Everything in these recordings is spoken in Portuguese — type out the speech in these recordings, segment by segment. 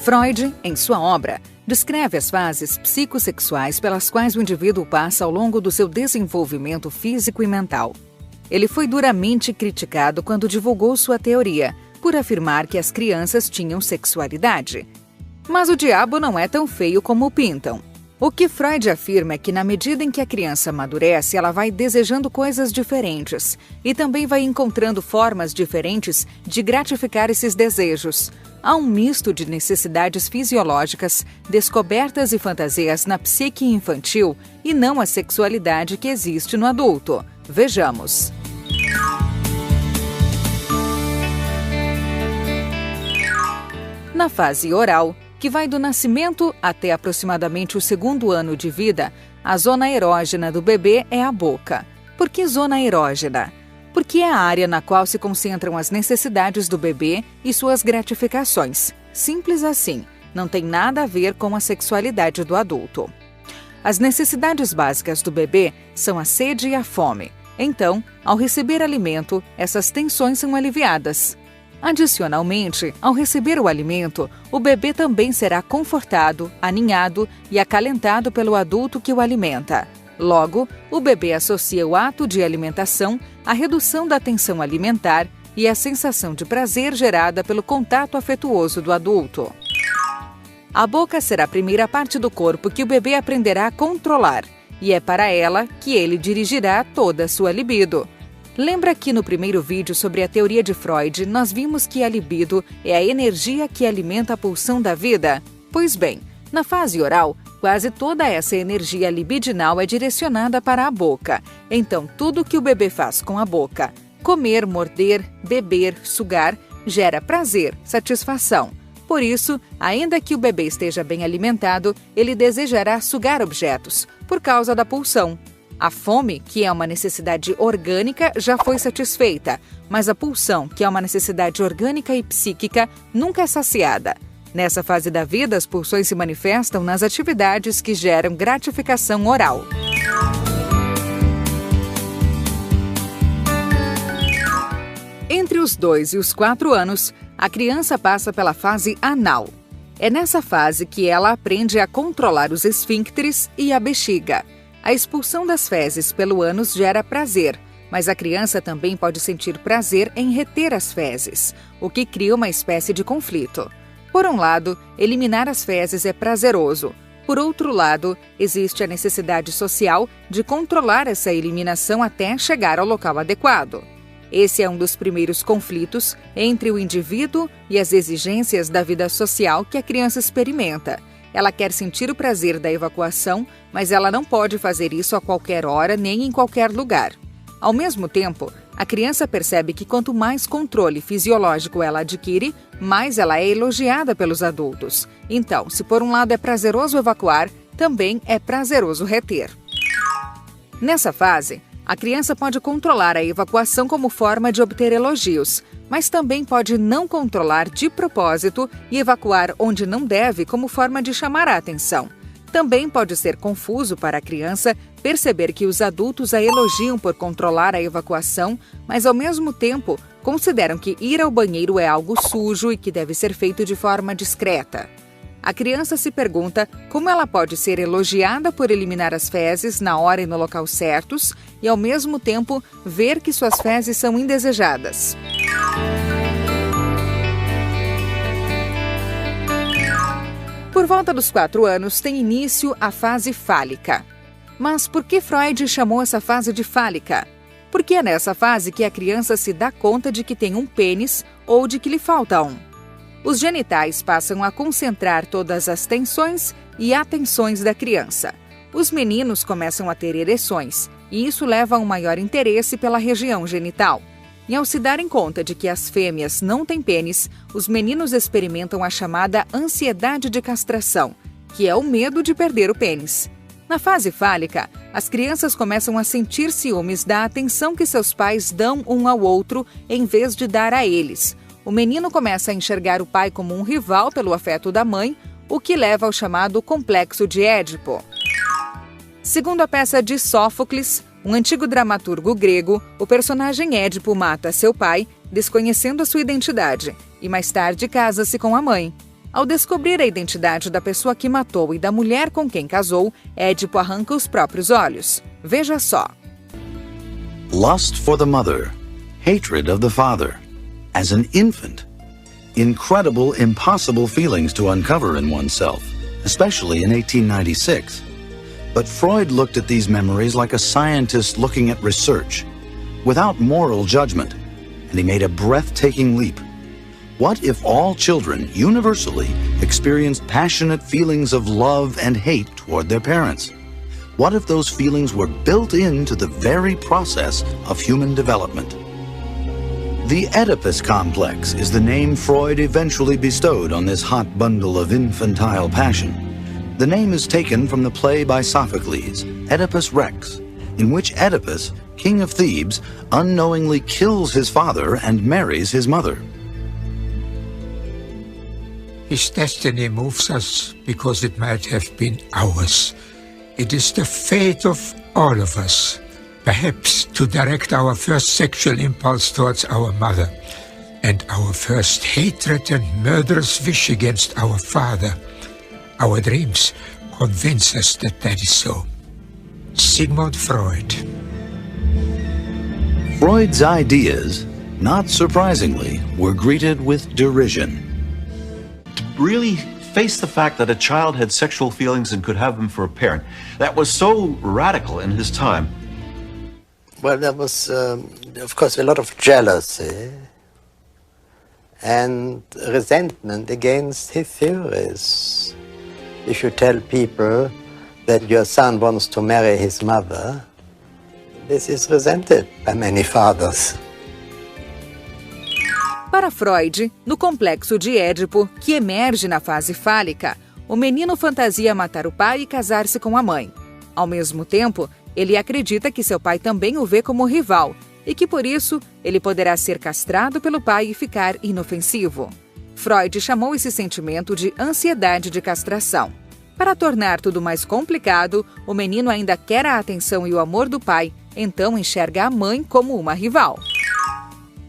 Freud, em sua obra, descreve as fases psicossexuais pelas quais o indivíduo passa ao longo do seu desenvolvimento físico e mental. Ele foi duramente criticado quando divulgou sua teoria, por afirmar que as crianças tinham sexualidade. Mas o diabo não é tão feio como o pintam. O que Freud afirma é que, na medida em que a criança amadurece, ela vai desejando coisas diferentes e também vai encontrando formas diferentes de gratificar esses desejos. Há um misto de necessidades fisiológicas, descobertas e fantasias na psique infantil e não a sexualidade que existe no adulto. Vejamos. Na fase oral, que vai do nascimento até aproximadamente o 2º ano de vida, a zona erógena do bebê é a boca. Por que zona erógena? Porque é a área na qual se concentram as necessidades do bebê e suas gratificações. Simples assim, não tem nada a ver com a sexualidade do adulto. As necessidades básicas do bebê são a sede e a fome. Então, ao receber alimento, essas tensões são aliviadas. Adicionalmente, ao receber o alimento, o bebê também será confortado, aninhado e acalentado pelo adulto que o alimenta. Logo, o bebê associa o ato de alimentação à redução da tensão alimentar e à sensação de prazer gerada pelo contato afetuoso do adulto. A boca será a primeira parte do corpo que o bebê aprenderá a controlar, e é para ela que ele dirigirá toda a sua libido. Lembra que no primeiro vídeo sobre a teoria de Freud, nós vimos que a libido é a energia que alimenta a pulsão da vida? Pois bem, na fase oral, quase toda essa energia libidinal é direcionada para a boca. Então, tudo que o bebê faz com a boca, comer, morder, beber, sugar, gera prazer, satisfação. Por isso, ainda que o bebê esteja bem alimentado, ele desejará sugar objetos, por causa da pulsão. A fome, que é uma necessidade orgânica, já foi satisfeita, mas a pulsão, que é uma necessidade orgânica e psíquica, nunca é saciada. Nessa fase da vida, as pulsões se manifestam nas atividades que geram gratificação oral. Entre os 2 e os 4 anos, a criança passa pela fase anal. É nessa fase que ela aprende a controlar os esfíncteres e a bexiga. A expulsão das fezes pelo ânus gera prazer, mas a criança também pode sentir prazer em reter as fezes, o que cria uma espécie de conflito. Por um lado, eliminar as fezes é prazeroso. Por outro lado, existe a necessidade social de controlar essa eliminação até chegar ao local adequado. Esse é um dos primeiros conflitos entre o indivíduo e as exigências da vida social que a criança experimenta. Ela quer sentir o prazer da evacuação, mas ela não pode fazer isso a qualquer hora nem em qualquer lugar. Ao mesmo tempo, a criança percebe que quanto mais controle fisiológico ela adquire, mais ela é elogiada pelos adultos. Então, se por um lado é prazeroso evacuar, também é prazeroso reter. Nessa fase, a criança pode controlar a evacuação como forma de obter elogios, mas também pode não controlar de propósito e evacuar onde não deve como forma de chamar a atenção. Também pode ser confuso para a criança perceber que os adultos a elogiam por controlar a evacuação, mas ao mesmo tempo consideram que ir ao banheiro é algo sujo e que deve ser feito de forma discreta. A criança se pergunta como ela pode ser elogiada por eliminar as fezes na hora e no local certos e, ao mesmo tempo, ver que suas fezes são indesejadas. Por volta dos 4 anos, tem início a fase fálica. Mas por que Freud chamou essa fase de fálica? Porque é nessa fase que a criança se dá conta de que tem um pênis ou de que lhe falta um. Os genitais passam a concentrar todas as tensões e atenções da criança. Os meninos começam a ter ereções, e isso leva a um maior interesse pela região genital. E ao se darem conta de que as fêmeas não têm pênis, os meninos experimentam a chamada ansiedade de castração, que é o medo de perder o pênis. Na fase fálica, as crianças começam a sentir ciúmes da atenção que seus pais dão um ao outro em vez de dar a eles. O menino começa a enxergar o pai como um rival pelo afeto da mãe, o que leva ao chamado complexo de Édipo. Segundo a peça de Sófocles, um antigo dramaturgo grego, o personagem Édipo mata seu pai, desconhecendo a sua identidade, e mais tarde casa-se com a mãe. Ao descobrir a identidade da pessoa que matou e da mulher com quem casou, Édipo arranca os próprios olhos. Veja só. Lust for the mother, hatred of the father. As an infant, incredible, impossible feelings to uncover in oneself, especially in 1896. But Freud looked at these memories like a scientist looking at research, without moral judgment, and he made a breathtaking leap. What if all children universally experienced passionate feelings of love and hate toward their parents? What if those feelings were built into the very process of human development? The Oedipus complex is the name Freud eventually bestowed on this hot bundle of infantile passion. The name is taken from the play by Sophocles, Oedipus Rex, in which Oedipus, king of Thebes, unknowingly kills his father and marries his mother. His destiny moves us because it might have been ours. It is the fate of all of us, perhaps to direct our first sexual impulse towards our mother, and our first hatred and murderous wish against our father. Our dreams convince us that that is so. Sigmund Freud. Freud's ideas, not surprisingly, were greeted with derision. To really face the fact that a child had sexual feelings and could have them for a parent, that was so radical in his time. Well, there was, of course, a lot of jealousy and resentment against his theories. If you tell people that your son wants to marry his mother, this is resented by many fathers. Para Freud, no complexo de Édipo, que emerge na fase fálica, o menino fantasia matar o pai e casar-se com a mãe. Ao mesmo tempo, ele acredita que seu pai também o vê como rival e que, por isso, ele poderá ser castrado pelo pai e ficar inofensivo. Freud chamou esse sentimento de ansiedade de castração. Para tornar tudo mais complicado, o menino ainda quer a atenção e o amor do pai, então enxerga a mãe como uma rival.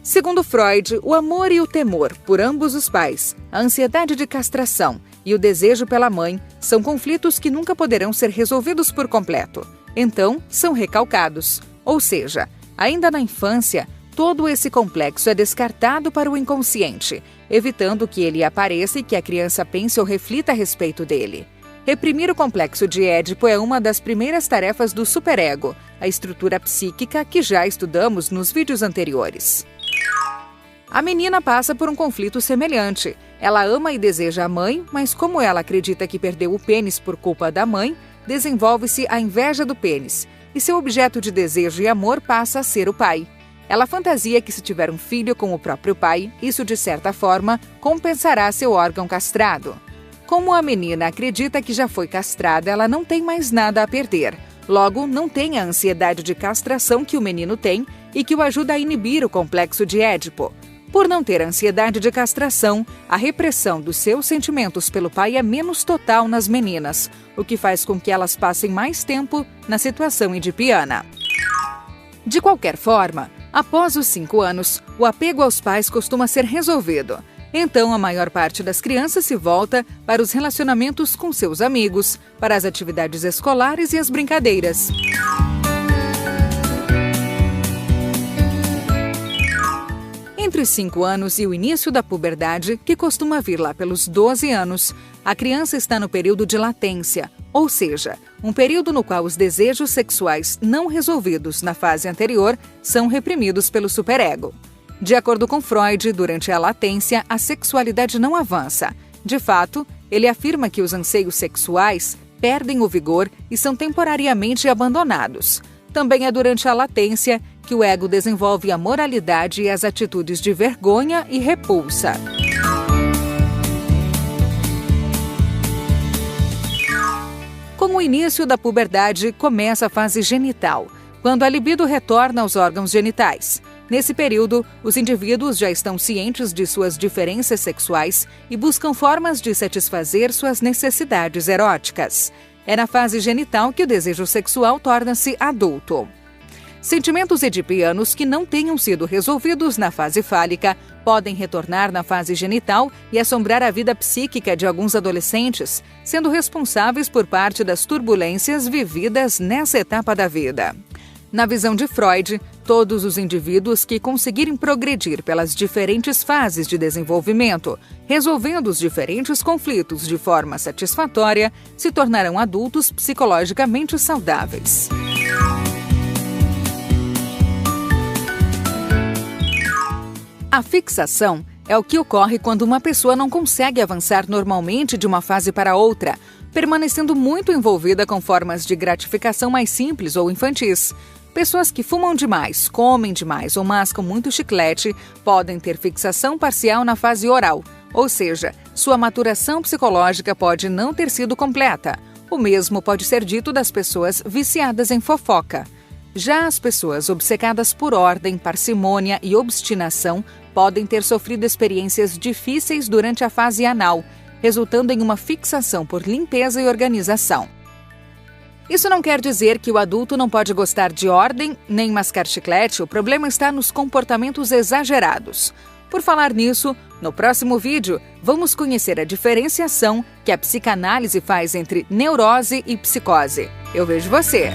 Segundo Freud, o amor e o temor por ambos os pais, a ansiedade de castração e o desejo pela mãe são conflitos que nunca poderão ser resolvidos por completo. Então, são recalcados. Ou seja, ainda na infância, todo esse complexo é descartado para o inconsciente, evitando que ele apareça e que a criança pense ou reflita a respeito dele. Reprimir o complexo de Édipo é uma das primeiras tarefas do superego, a estrutura psíquica que já estudamos nos vídeos anteriores. A menina passa por um conflito semelhante. Ela ama e deseja a mãe, mas como ela acredita que perdeu o pênis por culpa da mãe, desenvolve-se a inveja do pênis, e seu objeto de desejo e amor passa a ser o pai. Ela fantasia que se tiver um filho com o próprio pai, isso de certa forma compensará seu órgão castrado. Como a menina acredita que já foi castrada, ela não tem mais nada a perder. Logo, não tem a ansiedade de castração que o menino tem e que o ajuda a inibir o complexo de Édipo. Por não ter ansiedade de castração, a repressão dos seus sentimentos pelo pai é menos total nas meninas, o que faz com que elas passem mais tempo na situação edipiana. De qualquer forma, após os 5 anos, o apego aos pais costuma ser resolvido. Então, a maior parte das crianças se volta para os relacionamentos com seus amigos, para as atividades escolares e as brincadeiras. Entre os 5 anos e o início da puberdade, que costuma vir lá pelos 12 anos, a criança está no período de latência, ou seja, um período no qual os desejos sexuais não resolvidos na fase anterior são reprimidos pelo superego. De acordo com Freud, durante a latência, a sexualidade não avança. De fato, ele afirma que os anseios sexuais perdem o vigor e são temporariamente abandonados. Também é durante a latência que o ego desenvolve a moralidade e as atitudes de vergonha e repulsa. Com o início da puberdade, começa a fase genital, quando a libido retorna aos órgãos genitais. Nesse período, os indivíduos já estão cientes de suas diferenças sexuais e buscam formas de satisfazer suas necessidades eróticas. É na fase genital que o desejo sexual torna-se adulto. Sentimentos edipianos que não tenham sido resolvidos na fase fálica podem retornar na fase genital e assombrar a vida psíquica de alguns adolescentes, sendo responsáveis por parte das turbulências vividas nessa etapa da vida. Na visão de Freud, todos os indivíduos que conseguirem progredir pelas diferentes fases de desenvolvimento, resolvendo os diferentes conflitos de forma satisfatória, se tornarão adultos psicologicamente saudáveis. A fixação é o que ocorre quando uma pessoa não consegue avançar normalmente de uma fase para outra, permanecendo muito envolvida com formas de gratificação mais simples ou infantis. Pessoas que fumam demais, comem demais ou mascam muito chiclete podem ter fixação parcial na fase oral, ou seja, sua maturação psicológica pode não ter sido completa. O mesmo pode ser dito das pessoas viciadas em fofoca. Já as pessoas obcecadas por ordem, parcimônia e obstinação podem ter sofrido experiências difíceis durante a fase anal, resultando em uma fixação por limpeza e organização. Isso não quer dizer que o adulto não pode gostar de ordem nem mascar chiclete, o problema está nos comportamentos exagerados. Por falar nisso, no próximo vídeo, vamos conhecer a diferenciação que a psicanálise faz entre neurose e psicose. Eu vejo você!